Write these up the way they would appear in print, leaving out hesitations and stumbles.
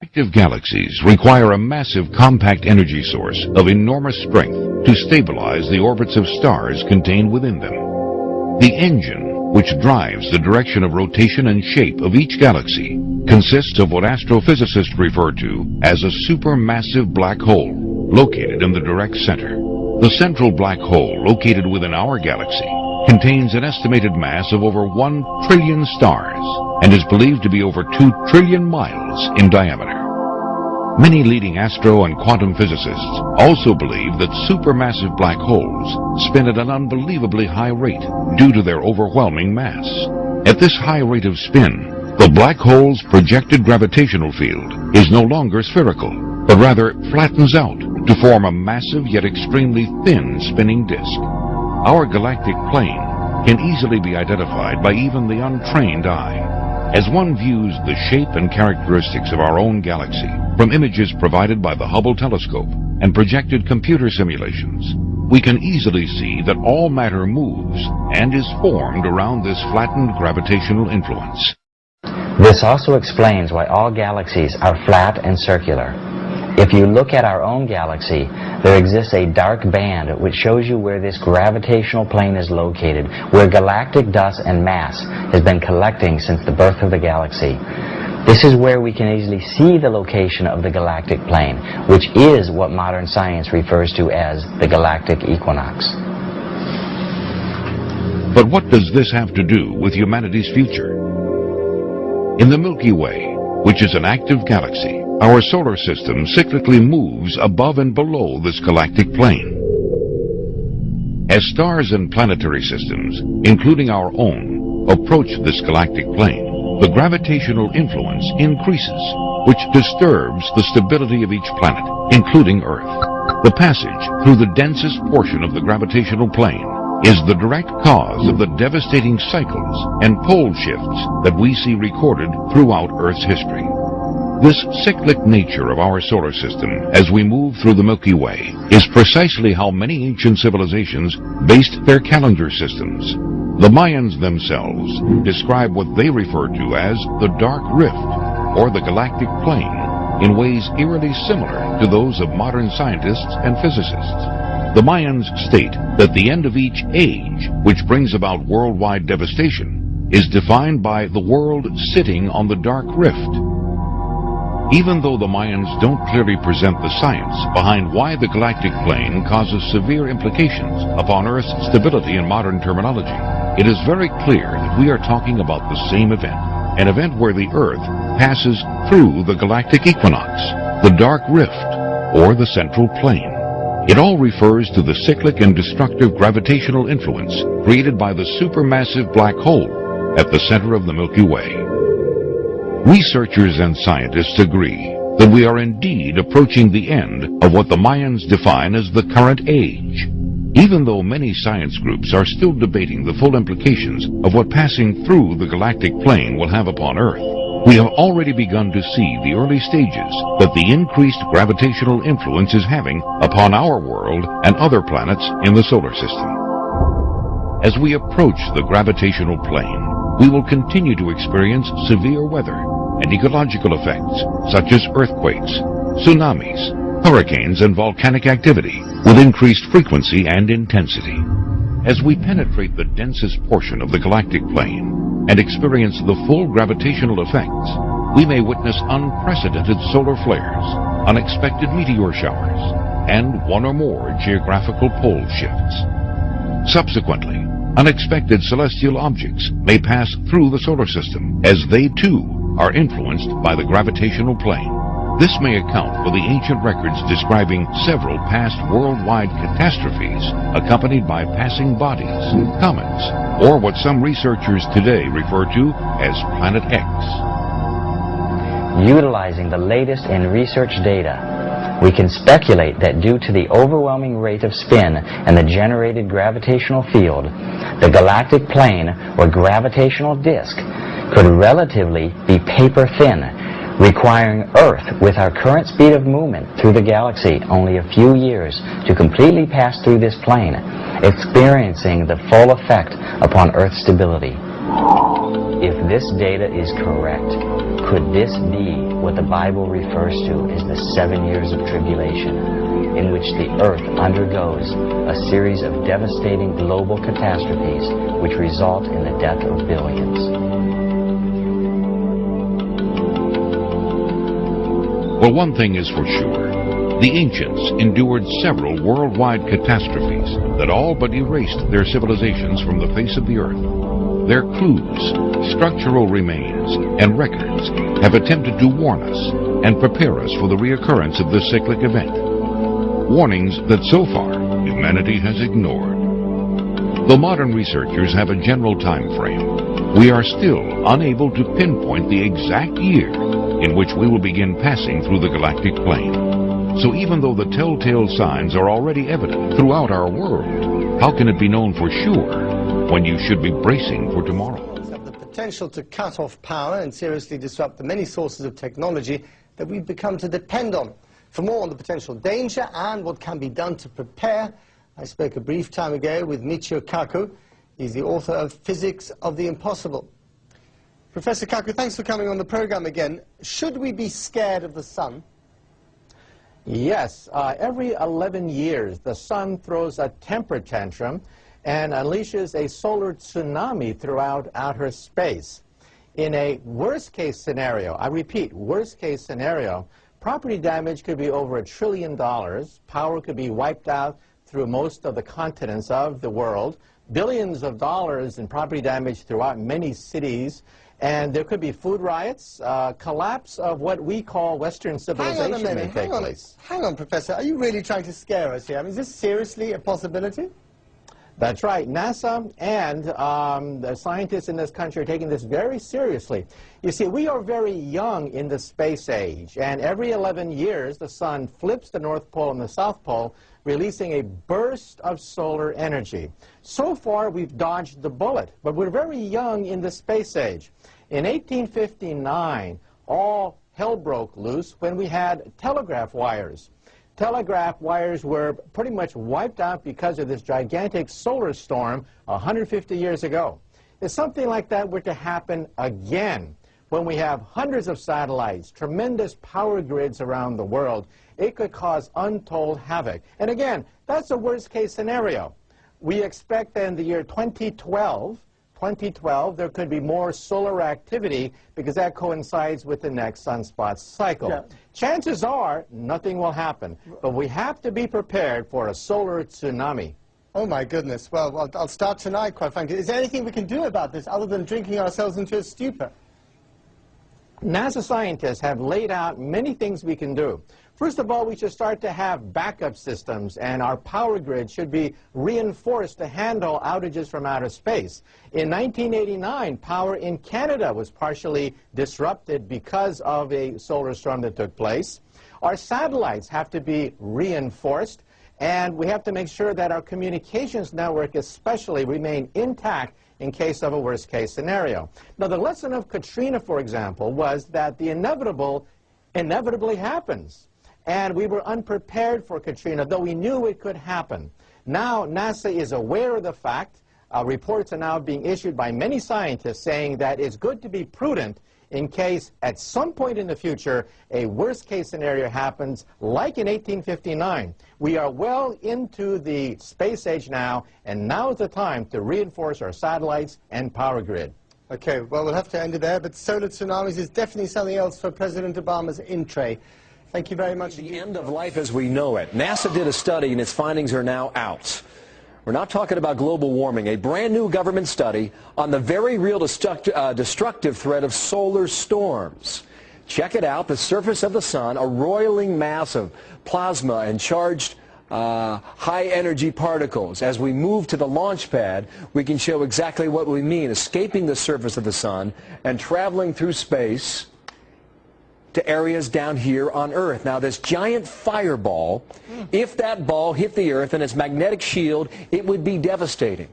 Active galaxies require a massive compact energy source of enormous strength to stabilize the orbits of stars contained within them. The engine, which drives the direction of rotation and shape of each galaxy, consists of what astrophysicists refer to as a supermassive black hole, located in the direct center. The central black hole, located within our galaxy, contains an estimated mass of over 1 trillion stars and is believed to be over 2 trillion miles in diameter. Many leading astro and quantum physicists also believe that supermassive black holes spin at an unbelievably high rate due to their overwhelming mass. At this high rate of spin, the black hole's projected gravitational field is no longer spherical, but rather flattens out to form a massive yet extremely thin spinning disk. Our galactic plane can easily be identified by even the untrained eye. As one views the shape and characteristics of our own galaxy from images provided by the Hubble telescope and projected computer simulations, we can easily see that all matter moves and is formed around this flattened gravitational influence. This also explains why all galaxies are flat and circular. If you look at our own galaxy, there exists a dark band which shows you where this gravitational plane is located, where galactic dust and mass has been collecting since the birth of the galaxy. This is where we can easily see the location of the galactic plane, which is what modern science refers to as the galactic equinox. But what does this have to do with humanity's future? In the Milky Way, which is an active galaxy, our solar system cyclically moves above and below this galactic plane. As stars and planetary systems, including our own, approach this galactic plane, the gravitational influence increases, which disturbs the stability of each planet, including Earth. The passage through the densest portion of the gravitational plane is the direct cause of the devastating cycles and pole shifts that we see recorded throughout Earth's history. This cyclic nature of our solar system as we move through the Milky Way is precisely how many ancient civilizations based their calendar systems. The Mayans themselves describe what they refer to as the Dark Rift, or the galactic plane, in ways eerily similar to those of modern scientists and physicists. The Mayans state that the end of each age, which brings about worldwide devastation, is defined by the world sitting on the Dark Rift. Even though the Mayans don't clearly present the science behind why the galactic plane causes severe implications upon Earth's stability in modern terminology, it is very clear that we are talking about the same event, an event where the Earth passes through the galactic equinox, the Dark Rift, or the central plane. It all refers to the cyclic and destructive gravitational influence created by the supermassive black hole at the center of the Milky Way. Researchers and scientists agree that we are indeed approaching the end of what the Mayans define as the current age. Even though many science groups are still debating the full implications of what passing through the galactic plane will have upon Earth, we have already begun to see the early stages that the increased gravitational influence is having upon our world and other planets in the solar system. As we approach the gravitational plane, we will continue to experience severe weather and ecological effects such as earthquakes, tsunamis, hurricanes, and volcanic activity with increased frequency and intensity. As we penetrate the densest portion of the galactic plane and experience the full gravitational effects, we may witness unprecedented solar flares, unexpected meteor showers, and one or more geographical pole shifts. Subsequently, unexpected celestial objects may pass through the solar system as they too are influenced by the gravitational plane. This may account for the ancient records describing several past worldwide catastrophes accompanied by passing bodies, comets, or what some researchers today refer to as Planet X. Utilizing the latest in research data, we can speculate that due to the overwhelming rate of spin and the generated gravitational field, the galactic plane or gravitational disk could relatively be paper thin, requiring Earth, with our current speed of movement through the galaxy, only a few years to completely pass through this plane, experiencing the full effect upon Earth's stability. If This data is correct. Could this be what the Bible refers to as the 7 years of tribulation, in which the earth undergoes a series of devastating global catastrophes which result in the death of billions? Well, one thing is for sure. The ancients endured several worldwide catastrophes that all but erased their civilizations from the face of the earth. Their clues, structural remains, and records have attempted to warn us and prepare us for the reoccurrence of this cyclic event. Warnings that so far humanity has ignored. Though modern researchers have a general time frame, we are still unable to pinpoint the exact year in which we will begin passing through the galactic plane. So even though the telltale signs are already evident throughout our world, how can it be known for sure when you should be bracing for tomorrow? Have the potential to cut off power and seriously disrupt the many sources of technology that we've become to depend on. For more on the potential danger and what can be done to prepare, I spoke a brief time ago with Michio Kaku. He's the author of Physics of the Impossible. Professor Kaku, thanks for coming on the program again. Should we be scared of the sun? Yes. Every 11 years, the sun throws a temper tantrum and unleashes a solar tsunami throughout outer space. In a worst-case scenario, I repeat, worst-case scenario, property damage could be over $1 trillion, power could be wiped out through most of the continents of the world, billions of dollars in property damage throughout many cities, and there could be food riots, collapse of what we call Western civilization may take place. Hang on, Professor. Are you really trying to scare us here? I mean, is this seriously a possibility? That's right. NASA and the scientists in this country are taking this very seriously. You see, we are very young in the space age, and every 11 years the sun flips the North Pole and the South Pole, releasing a burst of solar energy. So far, we've dodged the bullet, but we're very young in the space age. In 1859, all hell broke loose when we had telegraph wires. Telegraph wires were pretty much wiped out because of this gigantic solar storm 150 years ago. If something like that were to happen again, when we have hundreds of satellites, tremendous power grids around the world, it could cause untold havoc. And again, that's a worst-case scenario. We expect that in the year 2012, there could be more solar activity because that coincides with the next sunspot cycle. Yeah. Chances are nothing will happen, but we have to be prepared for a solar tsunami. Oh my goodness. Well, I'll start tonight, quite frankly. Is there anything we can do about this other than drinking ourselves into a stupor? NASA scientists have laid out many things we can do. First of all, we should start to have backup systems, and our power grid should be reinforced to handle outages from outer space. In 1989, power in Canada was partially disrupted because of a solar storm that took place. Our satellites have to be reinforced, and we have to make sure that our communications network especially remain intact in case of a worst-case scenario. Now, the lesson of Katrina, for example, was that the inevitable inevitably happens. And we were unprepared for Katrina, though we knew it could happen. Now, NASA is aware of the fact. Reports are now being issued by many scientists saying that it's good to be prudent in case at some point in the future a worst-case scenario happens, like in 1859. We are well into the space age now, and now is the time to reinforce our satellites and power grid. Okay, well, we'll have to end it there, but solar tsunamis is definitely something else for President Obama's in-tray. Thank you very much. The end of life as we know it. NASA did a study, and its findings are now out. We're not talking about global warming. A brand new government study on the very real destructive threat of solar storms. Check it out. The surface of the sun, a roiling mass of plasma and charged high-energy particles. As we move to the launch pad, we can show exactly what we mean, escaping the surface of the sun and traveling through space to areas down here on Earth. Now, this giant fireball, if that ball hit the Earth and its magnetic shield, it would be devastating.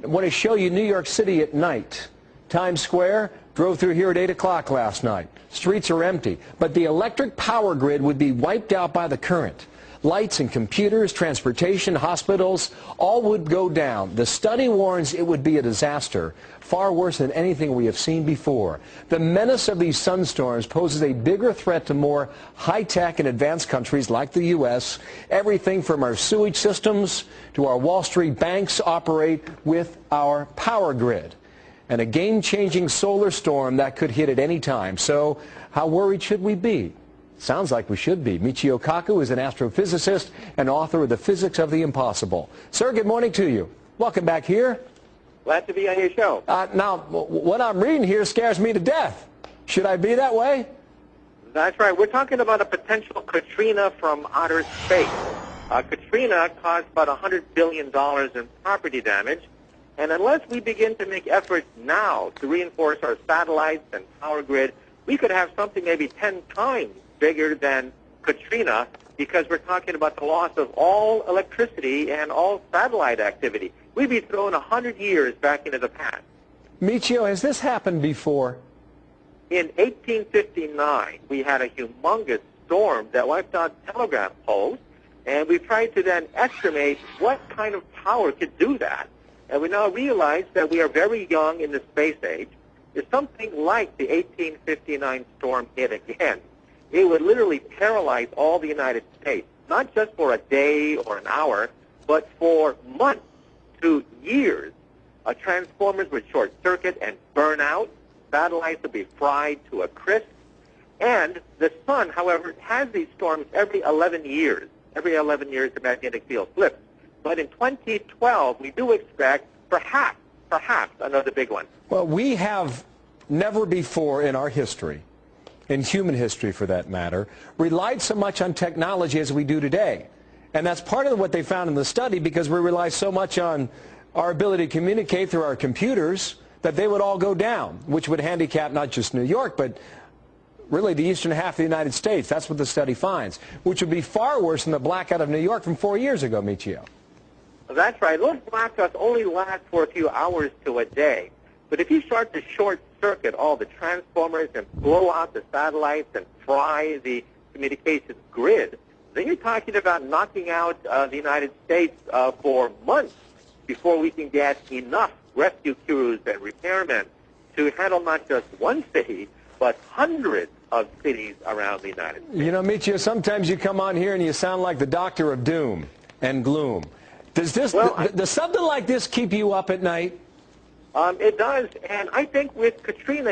I want to show you New York City at night. Times Square, drove through here at 8 o'clock last night. Streets are empty, but the electric power grid would be wiped out by the current. Lights and computers, transportation, hospitals, all would go down. The study warns it would be a disaster, far worse than anything we have seen before. The menace of these sunstorms poses a bigger threat to more high-tech and advanced countries like the U.S. Everything from our sewage systems to our Wall Street banks operate with our power grid. And a game-changing solar storm that could hit at any time. So how worried should we be? Sounds like we should be. Michio Kaku is an astrophysicist and author of The Physics of the Impossible. Sir, good morning to you. Welcome back here. Glad to be on your show. Now, what I'm reading here scares me to death. Should I be that way? That's right. We're talking about a potential Katrina from outer space. Katrina caused about $100 billion in property damage. And unless we begin to make efforts now to reinforce our satellites and power grid, we could have something maybe 10 times bigger than Katrina, because we're talking about the loss of all electricity and all satellite activity. We'd be thrown 100 years back into the past. Michio, has this happened before? In 1859, we had a humongous storm that wiped out telegraph poles, and we tried to then estimate what kind of power could do that. And we now realize that we are very young in the space age. If something like the 1859 storm hit again, it would literally paralyze all the United States, not just for a day or an hour, but for months to years. Transformers would short circuit and burn out. Satellites would be fried to a crisp. And the sun, however, has these storms every 11 years. Every 11 years, the magnetic field flips. But in 2012, we do expect perhaps another big one. Well, we have never before in our history, in human history for that matter, relied so much on technology as we do today. And that's part of what they found in the study, because we rely so much on our ability to communicate through our computers that they would all go down, which would handicap not just New York, but really the eastern half of the United States. That's what the study finds, which would be far worse than the blackout of New York from 4 years ago, Michio. That's right. Those blackouts only last for a few hours to a day. But if you start to short-circuit all the transformers and blow out the satellites and fry the communications grid, then you're talking about knocking out the United States for months before we can get enough rescue crews and repairmen to handle not just one city, but hundreds of cities around the United States. You know, Michio, sometimes you come on here and you sound like the doctor of doom and gloom. Does something like this keep you up at night? It does, and I think with Katrina,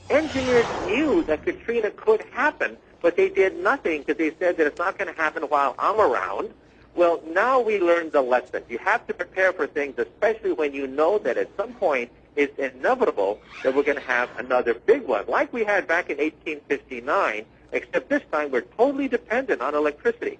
engineers knew that Katrina could happen, but they did nothing because they said that it's not going to happen while I'm around. Well, now we learned the lesson. You have to prepare for things, especially when you know that at some point it's inevitable that we're going to have another big one, like we had back in 1859, except this time we're totally dependent on electricity.